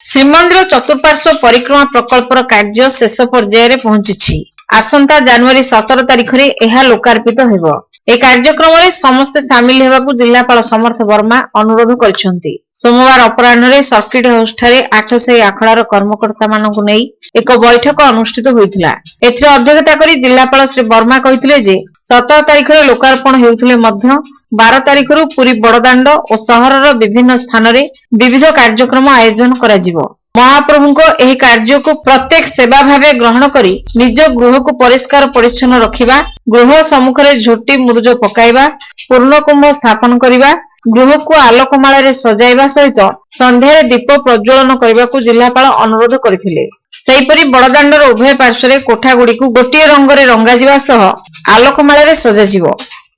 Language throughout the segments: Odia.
ଶ୍ରୀମନ୍ଦିର ଚତୁଃପାର୍ଶ୍ୱ ପରିକ୍ରମା ପ୍ରକଳ୍ପର କାର୍ଯ୍ୟ ଶେଷ ପର୍ଯ୍ୟାୟରେ ପହଞ୍ଚିଛି। ଆସନ୍ତା ଜାନୁଆରୀ 17 ତାରିଖରେ ଏହା ଲୋକାର୍ପିତ ହେବ। ଏହି କାର୍ଯ୍ୟକ୍ରମରେ ସମସ୍ତେ ସାମିଲ ହେବାକୁ ଜିଲ୍ଲାପାଳ ସମର୍ଥ ବର୍ମା ଅନୁରୋଧ କରିଛନ୍ତି। ସୋମବାର ଅପରାହ୍ନରେ ସର୍କିଟ ହାଉସଠାରେ 8 ସାହି ଆଖଡ଼ାର କର୍ମକର୍ତ୍ତାମାନଙ୍କୁ ନେଇ ଏକ ବୈଠକ ଅନୁଷ୍ଠିତ ହୋଇଥିଲା। ଏଥିରେ ଅଧ୍ୟକ୍ଷତା କରି ଜିଲ୍ଲାପାଳ ଶ୍ରୀ ବର୍ମା କହିଥିଲେ ଯେ 17 ତାରିଖରେ ଲୋକାର୍ପଣ ହେଉଥିଲେ ମଧ୍ୟ 12 ତାରିଖରୁ ପୁରୀ ବଡ଼ଦାଣ୍ଡ ଓ ସହରର ବିଭିନ୍ନ ସ୍ଥାନରେ ବିବିଧ କାର୍ଯ୍ୟକ୍ରମ ଆୟୋଜନ କରାଯିବ। ମହାପ୍ରଭୁଙ୍କ ଏହି କାର୍ଯ୍ୟକୁ ପ୍ରତ୍ୟେକ ସେବା ଭାବେ ଗ୍ରହଣ କରି ନିଜ ଗୃହକୁ ପରିଷ୍କାର ପରିଚ୍ଛନ୍ନ ରଖିବା, ଗୃହ ସମ୍ମୁଖରେ ଝୋଟି ମୁରୁଜ ପକାଇବା, ପୂର୍ଣ୍ଣକୁମ୍ଭ ସ୍ଥାପନ କରିବା, ଗୃହକୁ ଆଲୋକମାଳାରେ ସଜାଇବା ସହିତ ସନ୍ଧ୍ୟାରେ ଦୀପ ପ୍ରଜ୍ୱଳନ କରିବାକୁ ଜିଲ୍ଲାପାଳ ଅନୁରୋଧ କରିଥିଲେ। ସେହିପରି ବଡ଼ଦାଣ୍ଡର ଉଭୟ ପାର୍ଶ୍ୱରେ କୋଠାଗୁଡ଼ିକୁ ଗୋଟିଏ ରଙ୍ଗରେ ରଙ୍ଗାଯିବା ସହ ଆଲୋକମାଳାରେ ସଜାଯିବ।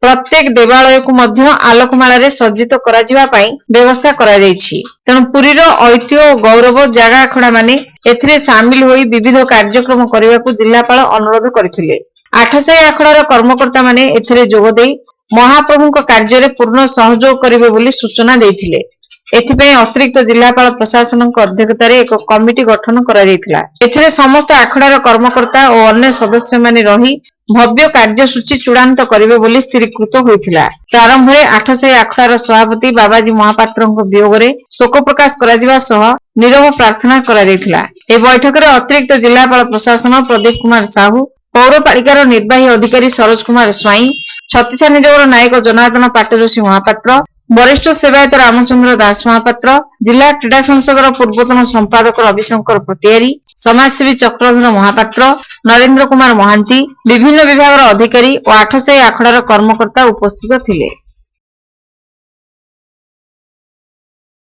ପ୍ରତ୍ୟେକ ଦେବାଳୟକୁ ମଧ୍ୟ ଆଲୋକମାଳାରେ ସଜ୍ଜିତ କରାଯିବା ପାଇଁ ବ୍ୟବସ୍ଥା କରାଯାଇଛି। ତେଣୁ ପୁରୀର ଐତିହ୍ୟ ଓ ଗୌରବ ଜାଗା ଆଖଡ଼ାମାନେ ଏଥିରେ ସାମିଲ ହୋଇ ବିବିଧ କାର୍ଯ୍ୟକ୍ରମ କରିବାକୁ ଜିଲ୍ଲାପାଳ ଅନୁରୋଧ କରିଥିଲେ। 8 ସାହି ଆଖଡ଼ାର କର୍ମକର୍ତ୍ତାମାନେ ଏଥିରେ ଯୋଗଦେଇ ମହାପ୍ରଭୁଙ୍କ କାର୍ଯ୍ୟରେ ପୂର୍ଣ୍ଣ ସହଯୋଗ କରିବେ ବୋଲି ସୂଚନା ଦେଇଥିଲେ। ଏଥିପାଇଁ ଅତିରିକ୍ତ ଜିଲ୍ଲାପାଳ ପ୍ରଶାସନଙ୍କ ଅଧ୍ୟକ୍ଷତାରେ ଏକ କମିଟି ଗଠନ କରାଯାଇଥିଲା। ଏଥିରେ ସମସ୍ତ ଆଖଡ଼ାର କର୍ମକର୍ତ୍ତା ଓ ଅନ୍ୟ ସଦସ୍ୟମାନେ ରହି ଭବ୍ୟ କାର୍ଯ୍ୟସୂଚୀ ଚୂଡ଼ାନ୍ତ କରିବେ ବୋଲି ସ୍ଥିରୀକୃତ ହୋଇଥିଲା। ପ୍ରାରମ୍ଭରେ 8 ସାହି ଆଖଡ଼ାର ସଭାପତି ବାବାଜୀ ମହାପାତ୍ରଙ୍କ ବିୟୋଗରେ ଶୋକ ପ୍ରକାଶ କରାଯିବା ସହ ନିରବ ପ୍ରାର୍ଥନା କରାଯାଇଥିଲା। ଏହି ବୈଠକରେ ଅତିରିକ୍ତ ଜିଲ୍ଲାପାଳ ପ୍ରଶାସନ ପ୍ରଦୀପ କୁମାର ସାହୁ, ପୌରପାଳିକାର ନିର୍ବାହୀ ଅଧିକାରୀ ସରୋଜ କୁମାର ସ୍ୱାଇଁ, ଛତିଶା ନିଯୋଗର ନାୟକ ଜନାର୍ଦ୍ଦନ ପାଟଯୋଶୀ ମହାପାତ୍ର, ବରିଷ୍ଠ ସେବାୟତ ରାମଚନ୍ଦ୍ର ଦାସ ମହାପାତ୍ର, ଜିଲ୍ଲା କ୍ରୀଡ଼ା ସଂସଦର ପୂର୍ବତନ ସମ୍ପାଦକ ରବିଶଙ୍କର ପଟିଆରୀ, ସମାଜସେବୀ ଚକ୍ରଧର ମହାପାତ୍ର, ନରେନ୍ଦ୍ର କୁମାର ମହାନ୍ତି, ବିଭିନ୍ନ ବିଭାଗର ଅଧିକାରୀ ଓ 8 ସାହି ଆଖଡ଼ାର କର୍ମକର୍ତ୍ତା ଉପସ୍ଥିତ ଥିଲେ।